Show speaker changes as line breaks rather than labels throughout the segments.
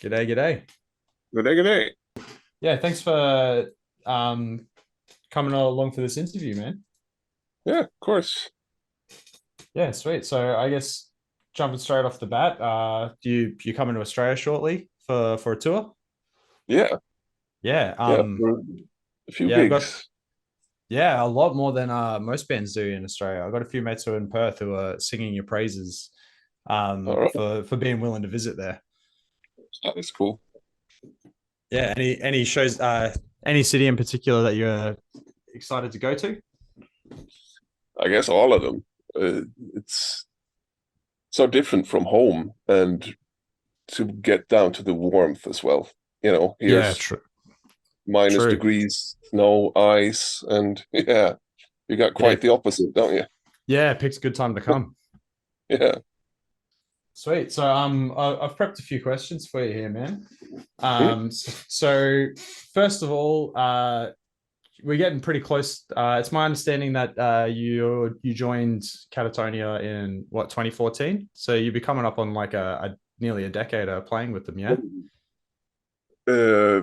G'day, g'day.
Good day, good day.
Yeah, thanks for um coming along for this interview, man.
Yeah, of course.
Yeah, sweet. So I guess jumping straight off the bat, do you coming to Australia shortly for a tour?
Yeah,
Yeah,
yeah, for a few
yeah, I've got
gigs.
yeah, a lot more than most bands do in Australia. I've got a few mates who are in Perth who are singing your praises
All right,
for being willing to visit there.
that is cool.
Yeah, any shows any city in particular that you're excited to go to?
I guess all of them. It's so different from home, and to get down to the warmth as well.
Yeah,
Here's
true.
minus
True.
degrees, snow, ice, and yeah, you got
Yeah,
quite the opposite, don't you?
yeah, picked a good time to come.
Yeah.
Sweet. So I've prepped a few questions for you here, man.
Hmm?
So first of all, we're getting pretty close. It's my understanding that you joined Katatonia in what 2014. So you'll be coming up on like a nearly a decade of playing with them, yeah?
Uh,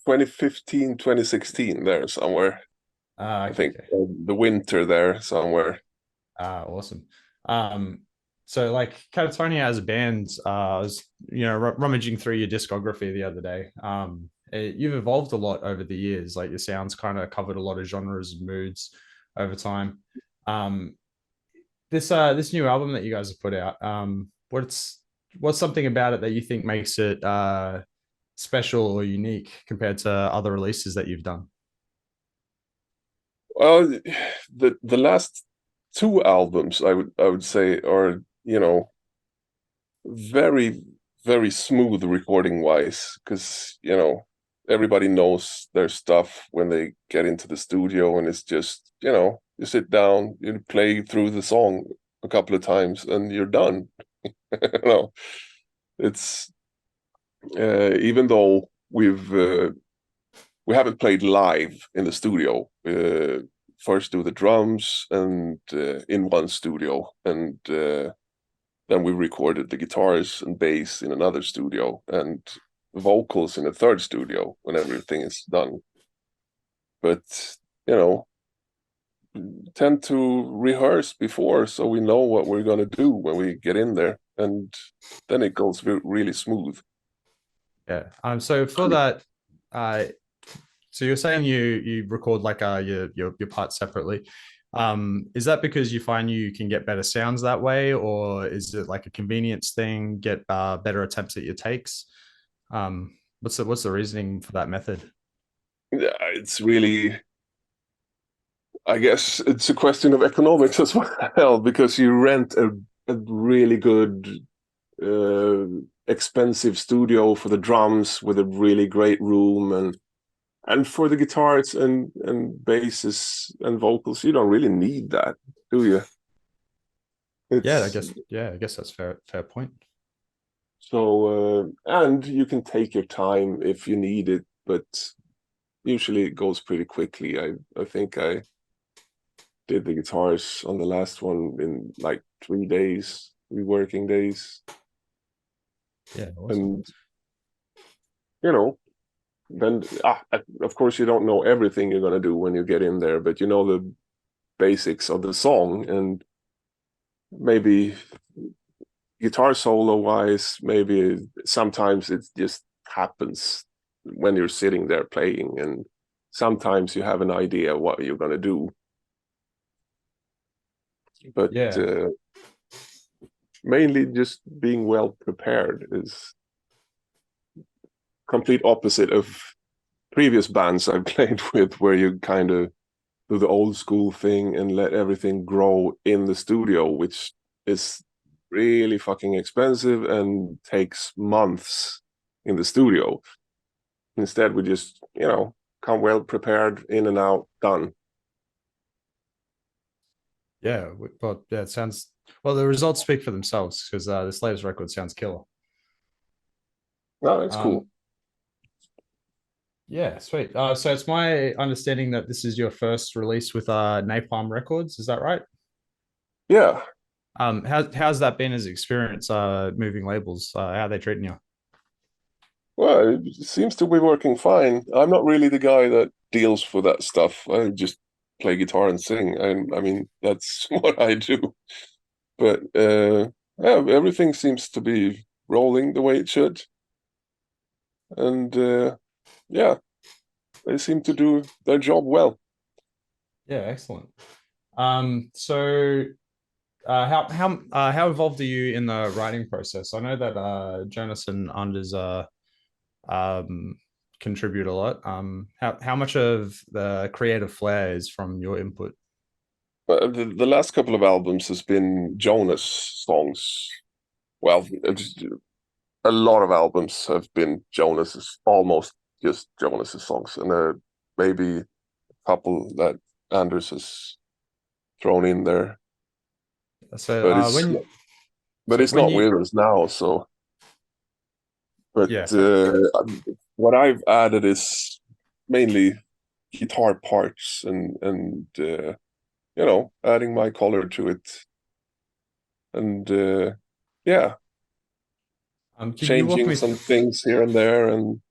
2015, 2016, there somewhere. I
Okay,
think
okay.
the winter there somewhere.
Awesome. Um, so like Catatonia as a band, I was rummaging through your discography the other day. You've evolved a lot over the years. Like your sounds kind of covered a lot of genres and moods over time. Um, this new album that you guys have put out, what's something about it that you think makes it special or unique compared to other releases that you've done?
Well, the last two albums I would say are, very, very smooth recording wise, because, everybody knows their stuff when they get into the studio, and it's just, you sit down, you play through the song a couple of times and you're done. You know, it's even though we haven't played live in the studio. First do the drums and in one studio, and then we recorded the guitars and bass in another studio, and vocals in a third studio when everything is done. But you know, tend to rehearse before so we know what we're gonna do when we get in there, and then it goes really smooth.
Yeah. So for that, uh, so you're saying you record like your parts separately. Is that because you find you can get better sounds that way, or is it like a convenience thing, get better attempts at your takes? What's the reasoning for that method?
Yeah, it's really, I guess it's a question of economics as well, because you rent a really good, uh, expensive studio for the drums with a really great room, and for the guitars and basses and vocals, you don't really need that, do you?
Yeah, I
It's
guess. Yeah, I guess that's fair point.
and you can take your time if you need it, but usually it goes pretty quickly. I think I did the guitars on the last one in like 3 days, 3 working days.
Yeah, awesome.
And, you know, then, of course, you don't know everything you're going to do when you get in there, but you know the basics of the song, and maybe guitar solo wise, maybe sometimes it just happens when you're sitting there playing, and sometimes you have an idea what you're going to do. But
Yeah,
mainly just being well prepared is complete opposite of previous bands I've played with, where you kind of do the old school thing and let everything grow in the studio, which is really fucking expensive and takes months in the studio. Instead, we just, come well prepared, in and out, done.
yeah. But yeah, it sounds well. The results speak for themselves because the Slaves record sounds killer.
No, that's
Um,
cool.
Yeah, sweet. So it's my understanding that this is your first release with Napalm Records. Is that right?
Yeah.
How's that been as an experience? Moving labels. How are they treating you?
Well, it seems to be working fine. I'm not really the guy that deals with that stuff. I just play guitar and sing. I mean, that's what I do. But yeah, everything seems to be rolling the way it should. And yeah, they seem to do their job well.
Yeah, excellent. So how involved are you in the writing process? I know that Jonas and Anders um contribute a lot. How much of the creative flair is from your input?
The last couple of albums has been Jonas songs. Well, a lot of albums have been Jonas's, almost just Jonas's songs, and maybe a couple that Anders has thrown in there.
So
But it's but
so
it's
when
not
you
with us now. So, but
yeah,
what I've added is mainly guitar parts and adding my color to it, and yeah,
can you walk
changing
me
some things here and there, and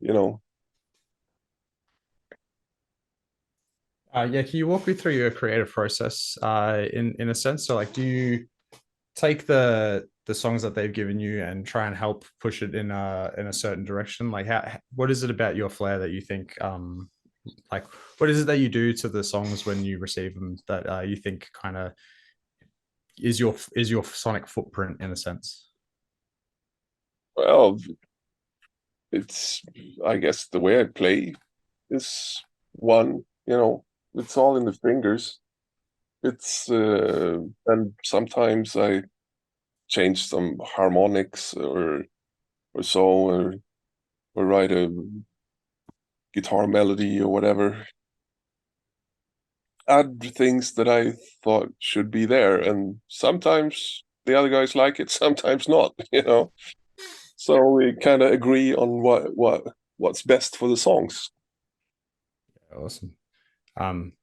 yeah, can you walk me through your creative process in a sense? So like do you take the songs that they've given you and try and help push it in a certain direction? Like how what is it about your flair that you think like what is it that you do to the songs when you receive them that you think kind of is your sonic footprint in a sense?
well, it's I guess the way I play is one. It's all in the fingers. It's and sometimes I change some harmonics or so or write a guitar melody or whatever. Add things that I thought should be there, and sometimes the other guys like it, sometimes not. So we kind of agree on what's best for the songs.
Awesome.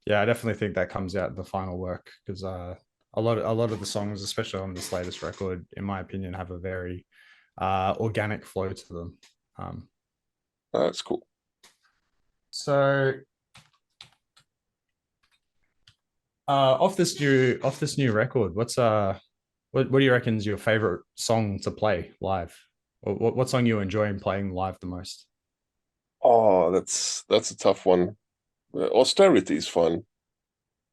Yeah, I definitely think that comes out in the final work because a lot of the songs, especially on this latest record, in my opinion, have a very organic flow to them. Um,
That's cool.
so off this new record, what do you reckon is your favorite song to play live? Or what song you enjoy playing live the most?
Oh, that's a tough one. Austerity is fun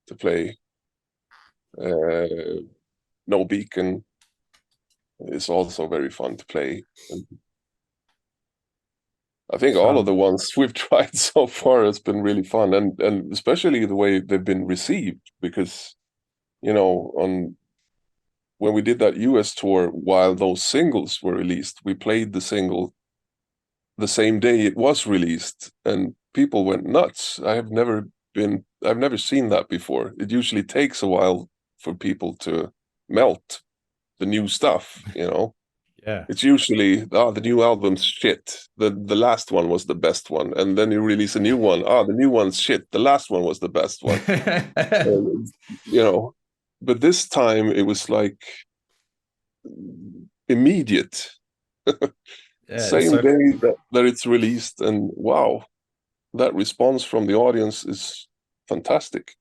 to play. Uh, No Beacon is also very fun to play. And I think all of the
Um,
ones we've tried so far has been really fun, and especially the way they've been received. Because on when we did that US tour, while those singles were released, we played the single the same day it was released, and people went nuts. I've never seen that before. It usually takes a while for people to melt the new stuff.
yeah.
It's usually, the new album's shit. The last one was the best one, and then you release a new one. The new one's shit. The last one was the best one. Uh, you know, but this time it was like immediate,
Yeah,
same day that it's released, and wow, that response from the audience is fantastic.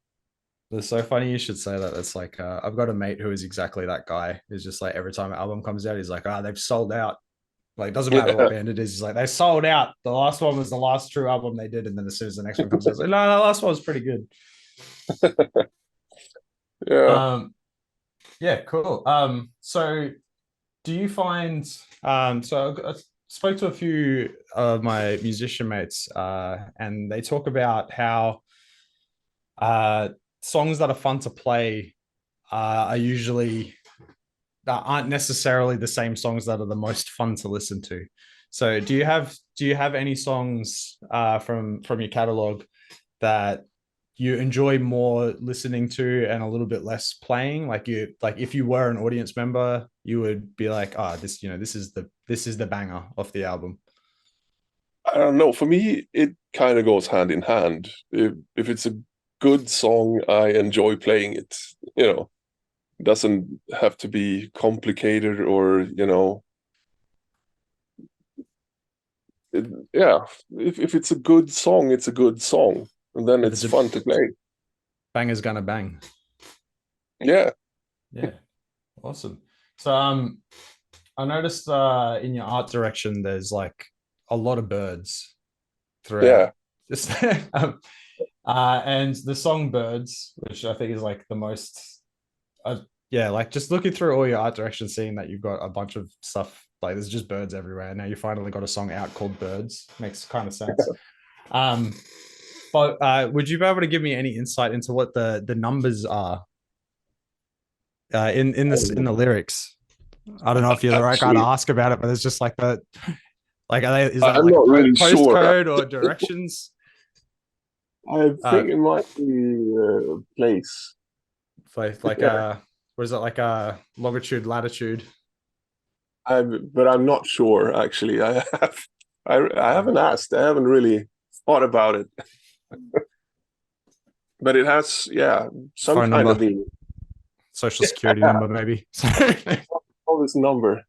it's so funny you should say that. It's like I've got a mate who is exactly that guy. He's just like every time an album comes out, he's like, they've sold out. Like, doesn't matter what
Yeah,
band it is. He's like, they sold out. The last one was the last true album they did. And then as soon as the next one comes out, it's like, no, the last one was pretty good.
yeah.
Um, yeah, cool. So do you find so I spoke to a few of my musician mates, and they talk about how songs that are fun to play are usually that aren't necessarily the same songs that are the most fun to listen to. So do you have any songs from your catalog that you enjoy more listening to and a little bit less playing? Like if you were an audience member, you would be like, this this is the banger of the album.
I don't know. For me, it kind of goes hand in hand. If it's a good song, I enjoy playing it. You know, it doesn't have to be complicated or yeah, if it's a good song, it's a good song, and then
If
it's
it's a
fun to play.
banger's gonna bang.
Yeah,
Yeah, awesome. So I noticed in your art direction there's like a lot of birds throughout.
yeah.
Just and the song Birds, which I think is like the most yeah, like just looking through all your art directions, seeing that you've got a bunch of stuff like there's just birds everywhere. Now you finally got a song out called Birds. Makes kind of sense. Um, but would you be able to give me any insight into what the numbers are in this in the lyrics? I don't know if you're the right guy to
Actually,
ask about it, but it's just like the like are they, is that
I'm
like a
not really sure.
postcode or directions?
I
Uh,
think it might be a place.
like
Yeah,
what is it like longitude, latitude?
but I'm not sure actually. I
Uh,
haven't asked. I haven't really thought about it. But it has, yeah, some
phone
kind of
number,
meaning.
social security number, maybe.
All this number.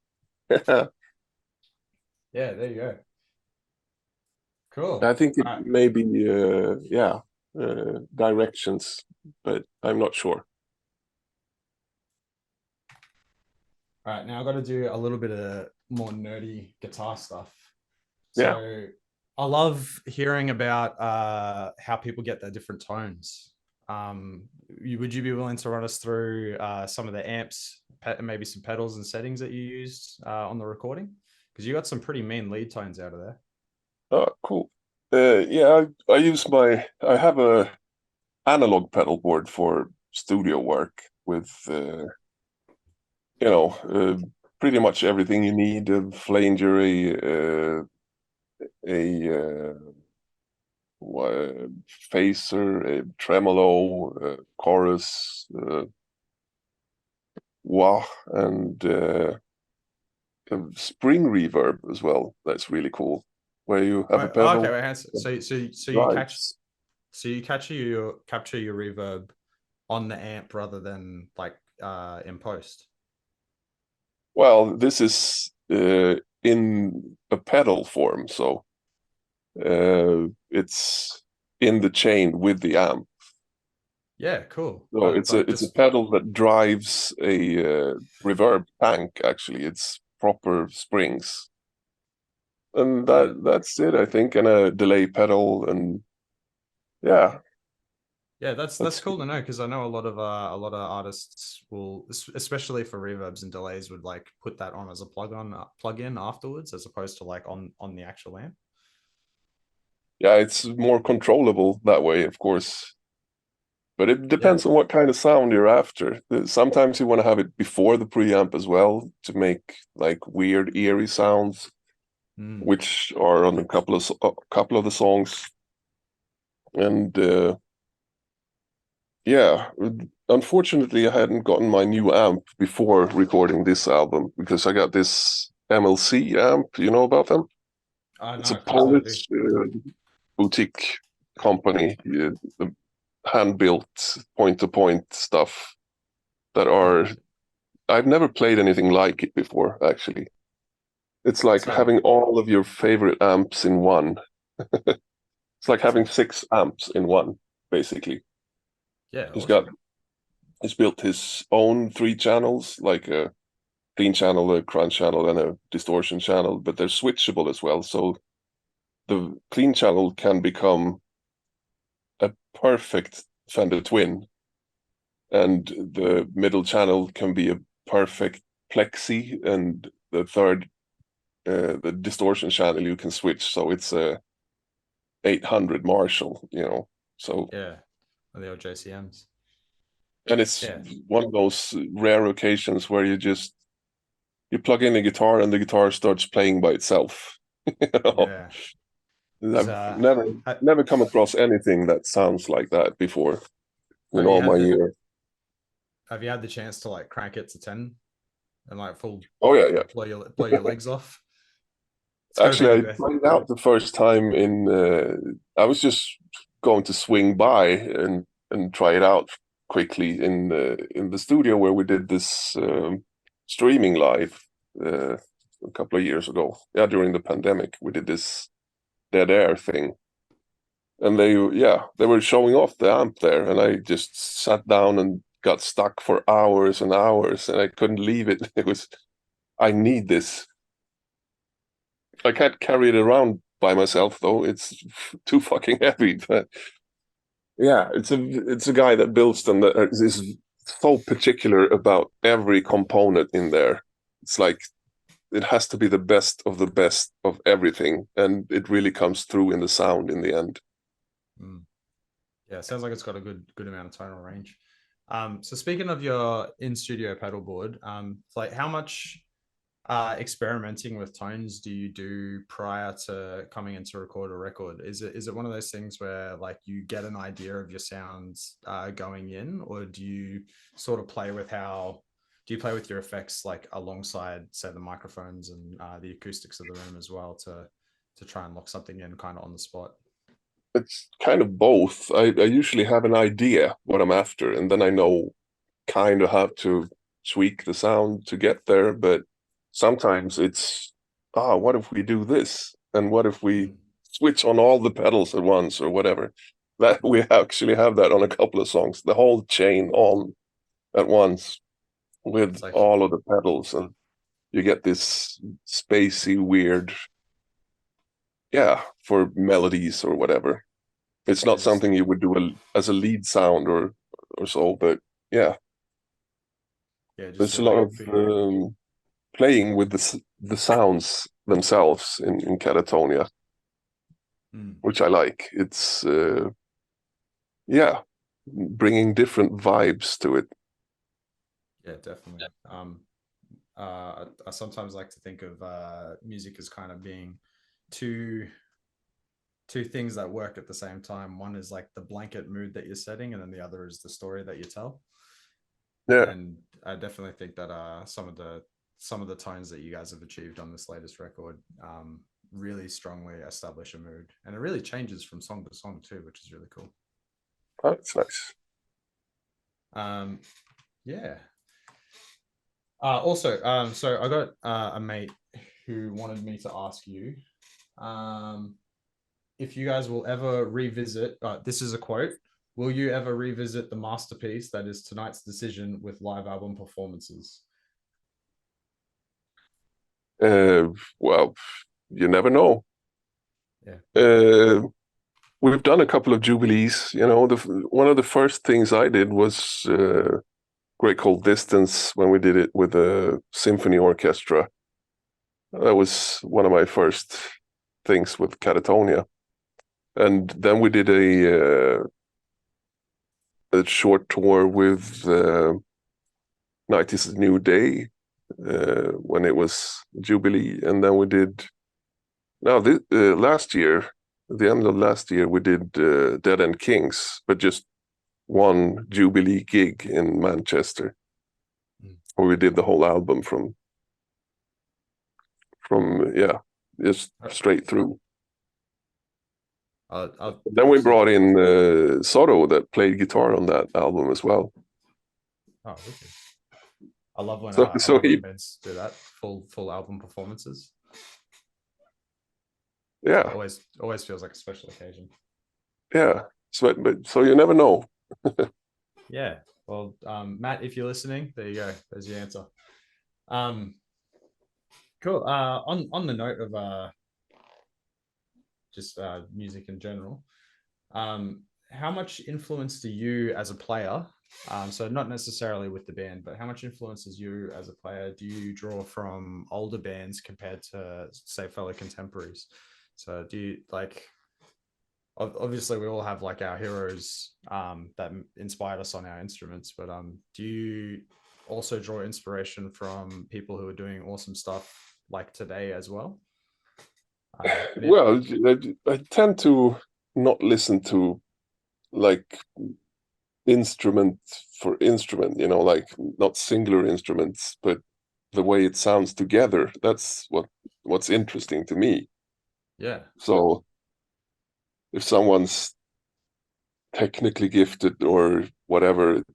Yeah, there you go. Cool.
I think it
All right.
may be, yeah, directions, but I'm not sure.
All right. Now I got to do a little bit of more nerdy guitar stuff.
Yeah.
So I love hearing about how people get their different tones. Would you be willing to run us through some of the amps, maybe some pedals and settings that you used on the recording? Because you got some pretty mean lead tones out of there.
Oh, cool. Yeah, I have a analog pedal board for studio work with, pretty much everything you need, a flanger, a phaser, a tremolo, chorus, wah, and a spring reverb as well. That's really cool. Where you have a
Okay,
pedal
wait,
that
so you catch
drives.
capture your reverb on the amp rather than like in post.
Well, this is in a pedal form, so it's in the chain with the amp.
Yeah, cool.
So
But like
it's a
just
pedal that drives a reverb tank. Actually, it's proper springs, and that's it. I think, and a delay pedal, and yeah,
yeah, that's
that's
cool to know because I know a lot of artists will, especially for reverbs and delays, would like put that on as a plug in afterwards, as opposed to like on the actual amp.
yeah, it's more controllable that way, of course. But it
Yeah.
depends on what kind of sound you're after. Sometimes you want to have it before the preamp as well to make like weird eerie sounds,
Mm.
which are on a couple of the songs. And yeah, unfortunately, I hadn't gotten my new amp before recording this album because I got this MLC amp. You know about them? It's
No,
a
of course I do.
Polish boutique company, hand-built point-to-point stuff that
Yeah.
are. I've never played anything like it before, actually. It's like
So
having all of your favorite amps in one. It's like having
so
six amps in one, basically.
yeah,
He's got
awesome.
he's built his own three channels, like a clean channel, a crunch channel, and a distortion channel, but they're switchable as well. So the clean channel can become a perfect Fender Twin, and the middle channel can be a perfect Plexi, and the third, the distortion channel, you can switch. So it's a 800 Marshall. So,
Yeah, the old JCMs.
and it's
Yeah,
one of those rare occasions where you plug in a guitar and the guitar starts playing by itself. You know?
yeah. Is
I've never come across anything that sounds like that before in
have you
all
had
my
the
years.
have you had the chance to like crank it to 10 and like full
Oh yeah, yeah.
blow your legs off? It's got to be
Actually,
the
I
best.
tried it out the first time in. I was just going to swing by and try it out quickly in the studio where we did this streaming live a couple of years ago. Yeah, during the pandemic, we did this dead air thing. And they were showing off the amp there, and I just sat down and got stuck for hours and hours, and I couldn't leave it. I need this. I can't carry it around by myself though. It's too fucking heavy. But yeah, it's a guy that builds them that is so particular about every component in there. It's like it has to be the best of everything, and it really comes through in the sound in the end.
Mm. Yeah, it sounds like it's got a good amount of tonal range. So speaking of your in studio pedal board, like how much experimenting with tones do you do prior to coming in to record a record? Is it one of those things where like you get an idea of your sounds going in, or do you sort of play with your effects like alongside say the microphones and the acoustics of the room as well to try and lock something in kind of on the spot?
It's kind of both. I usually have an idea what I'm after, and then I know kind of how to tweak the sound to get there. But sometimes it's, what if we do this? And what if we
Mm.
switch on all the pedals at once or whatever? That we actually have that on a couple of songs, the whole chain on at once with
It's like
all of the pedals, and you get this spacey, weird, yeah, for melodies or whatever. It's
yeah,
not
just
something you would do as a lead sound or so, but yeah,
yeah, just
there's
to
a lot
like
of playing with the sounds themselves in Katatonia,
mm,
which I like. It's yeah, bringing different vibes to it.
yeah, definitely. I sometimes like to think of music as kind of being two two things that work at the same time. One is like the blanket mood that you're setting, and then the other is the story that you tell.
Yeah,
And I definitely think that some of the tones that you guys have achieved on this latest record really strongly establish a mood, and it really changes from song to song too, which is really cool.
that's nice.
Um, yeah. Also, so I got a mate who wanted me to ask you um, if you guys will ever revisit. This is a quote. Will you ever revisit the masterpiece that is tonight's decision with live album performances?
Uh, well, you never know.
Yeah.
Uh, we've done a couple of jubilees. You know, one of the first things I did was Great Cold Distance when we did it with a symphony orchestra. That was one of my first things with Katatonia. And then we did a short tour with Night is a New Day when it was Jubilee. And then we did, now last year, at the end of last year, we did Dead End Kings, but just one Jubilee gig in Manchester,
Mm.
where we did the whole album from yeah, just straight through.
I'll
Then we
absolutely.
brought in Soro that played guitar on that album as well.
Oh, wicked. I love when
So
I
so
love when
he
bands do that full album performances. So it
yeah
always feels like a special occasion.
yeah. So you never know.
Yeah. Well, Matt, if you're listening, there you go. There's your answer. Um, cool. On the note of just music in general, how much influence do you as a player? So not necessarily with the band, but how much influence as you as a player do you draw from older bands compared to say fellow contemporaries? So do you like obviously we all have like our heroes that inspired us on our instruments, but do you also draw inspiration from people who are doing awesome stuff like today as well? And if
Well, I tend to not listen to like instrument for instrument, you know, like not singular instruments, but the way it sounds together. That's what's interesting to me.
yeah,
So if someone's technically gifted or whatever, it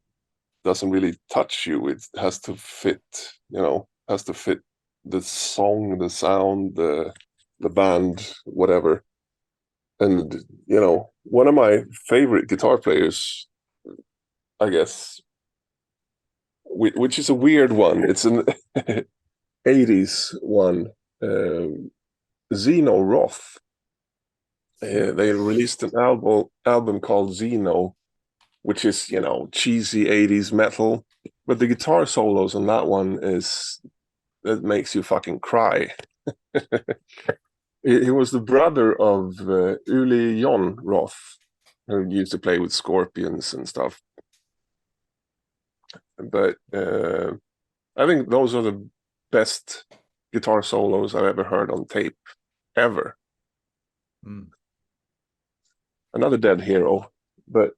doesn't really touch you. It has to fit, you know, has to fit the song, the sound, the band, whatever. And one of my favorite guitar players, I guess, which is a weird one. It's an 80s one. Zeno Roth. They released an album called Zeno, which is, cheesy 80s metal. But the guitar solos on that one that makes you fucking cry. He was the brother of Uli Jon Roth, who used to play with Scorpions and stuff. But I think those are the best guitar solos I've ever heard on tape, ever.
Mm.
Another dead hero. But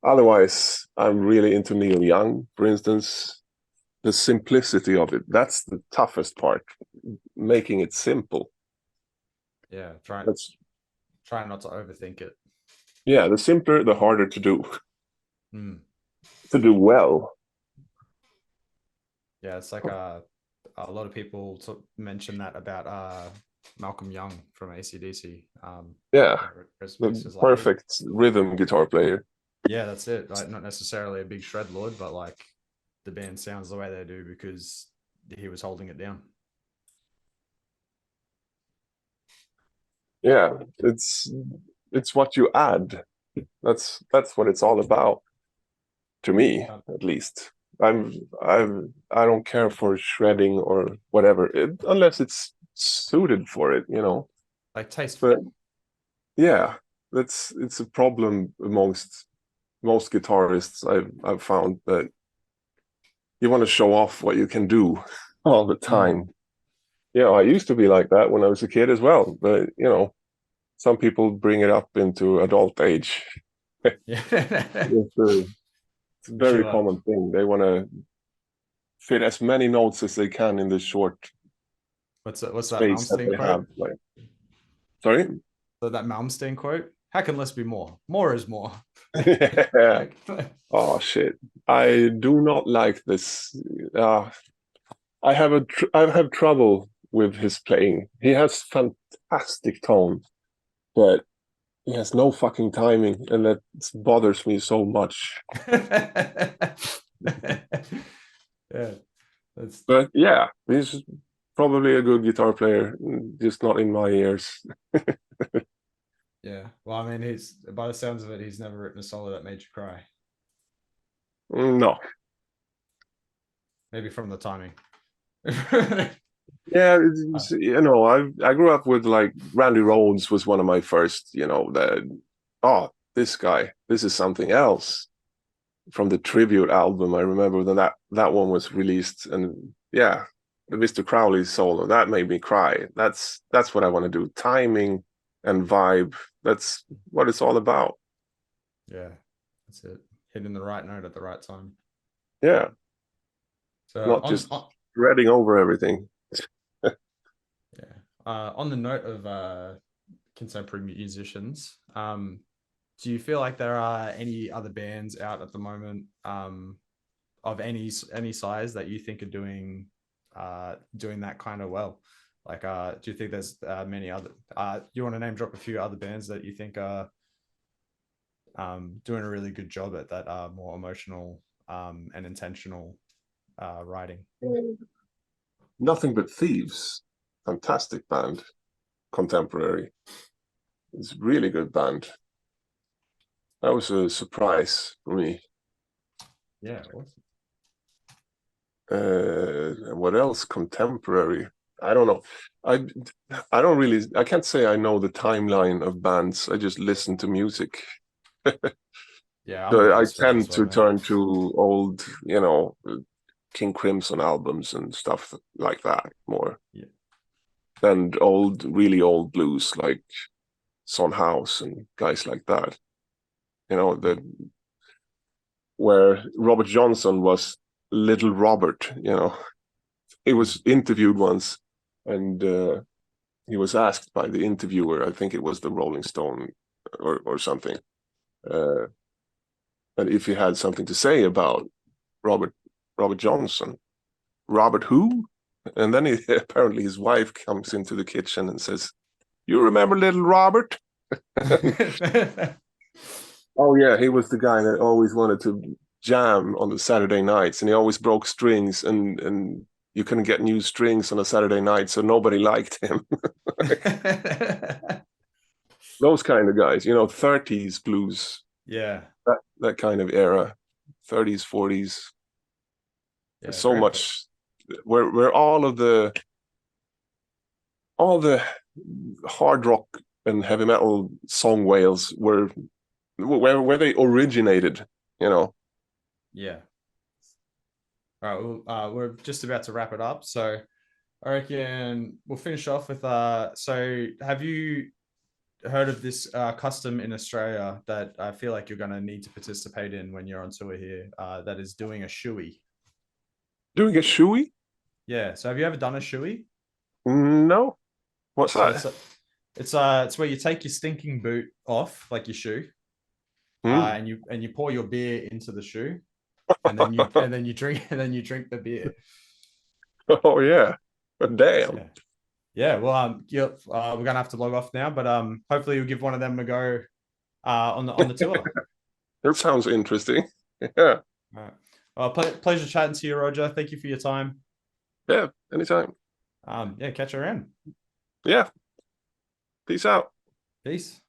otherwise, I'm really into Neil Young, for instance. The simplicity of it, that's the toughest part, making it simple.
Yeah, try not to overthink it.
Yeah, the simpler, the harder to do.
Mm.
To do well.
Yeah, it's like a lot of people mention that about Malcolm Young from AC/DC.
Yeah,
the
perfect rhythm guitar player.
Yeah, that's it. Like, not necessarily a big shred lord, but like the band sounds the way they do because he was holding it down.
Yeah, it's what you add. That's what it's all about. To me, at least. I don't care for shredding or whatever, unless it's suited for it,
Like tasteful.
But yeah, it's a problem amongst most guitarists. I've found that you want to show off what you can do all the time. I used to be like that when I was a kid as well, but some people bring it up into adult age.
Yeah.
It's a very common thing. They want to fit as many notes as they can in the short
what's that
space that
Malmsteen
they
quote?
have. Like, sorry?
So that Malmsteen quote? How can less be more? More is more.
Yeah. Oh shit! I do not like this. I have trouble with his playing. He has fantastic tone, but he has no fucking timing, and that bothers me so much.
Yeah,
But yeah, he's probably a good guitar player, just not in my ears.
Yeah. Well, I mean, he's by the sounds of it, he's never written a solo that made you cry.
No.
Maybe from the timing.
Yeah, I grew up with like Randy Rhoads was one of my first, this guy, this is something else. From the tribute album, I remember that one was released, and yeah, the Mr. Crowley solo that made me cry. That's what I want to do. Timing and vibe. That's what it's all about.
Yeah, that's it. Hitting the right note at the right time.
Yeah,
So
not just threading over everything.
Yeah. On the note of contemporary musicians, do you feel like there are any other bands out at the moment of any size that you think are doing that kind of well? Like, do you think there's many other? You want to name drop a few other bands that you think are doing a really good job at that more emotional and intentional writing?
Nothing But Thieves, fantastic band, contemporary. It's a really good band. That was a surprise for me.
Yeah, awesome.
What else? Contemporary. I don't know. I don't really. I can't say I know the timeline of bands. I just listen to music.
Yeah, I'm
So I
obsessed with it as
tend
well,
to
man.
turn to old, King Crimson albums and stuff like that more.
Yeah.
And really old blues like Son House and guys like that. Where Robert Johnson was Little Robert. He was interviewed once, and he was asked by the interviewer, I think it was the Rolling Stone or something, and if he had something to say about Robert Johnson. Robert who? And then apparently his wife comes into the kitchen and says, You remember little Robert? Oh yeah, he was the guy that always wanted to jam on the Saturday nights, and he always broke strings, and you couldn't get new strings on a Saturday night, so nobody liked him. Those kind of guys, 30s blues,
Yeah.
that kind of era, 30s, 40s. There's
Yeah.
so
Very cool.
much where all the hard rock and heavy metal song whales were where they originated, you know.
Yeah. All right. Well, we're just about to wrap it up. So I reckon we'll finish off with so have you heard of this custom in Australia that I feel like you're going to need to participate in when you're on tour here? That is doing a shoey.
Doing a shoey?
Yeah. So have you ever done a shoey?
No. What's
So
that?
it's where you take your stinking boot off, like your shoe,
Hmm.
and you pour your beer into the shoe, and then you drink and then you drink the beer.
Oh yeah. But
So,
damn.
yeah. Yeah. Well, we're gonna have to log off now, but hopefully you'll give one of them a go on the tour.
That sounds interesting. Yeah.
All right. Pleasure chatting to you, Roger. Thank you for your time.
Yeah. Anytime.
Yeah, catch you around.
Yeah. Peace out.
Peace.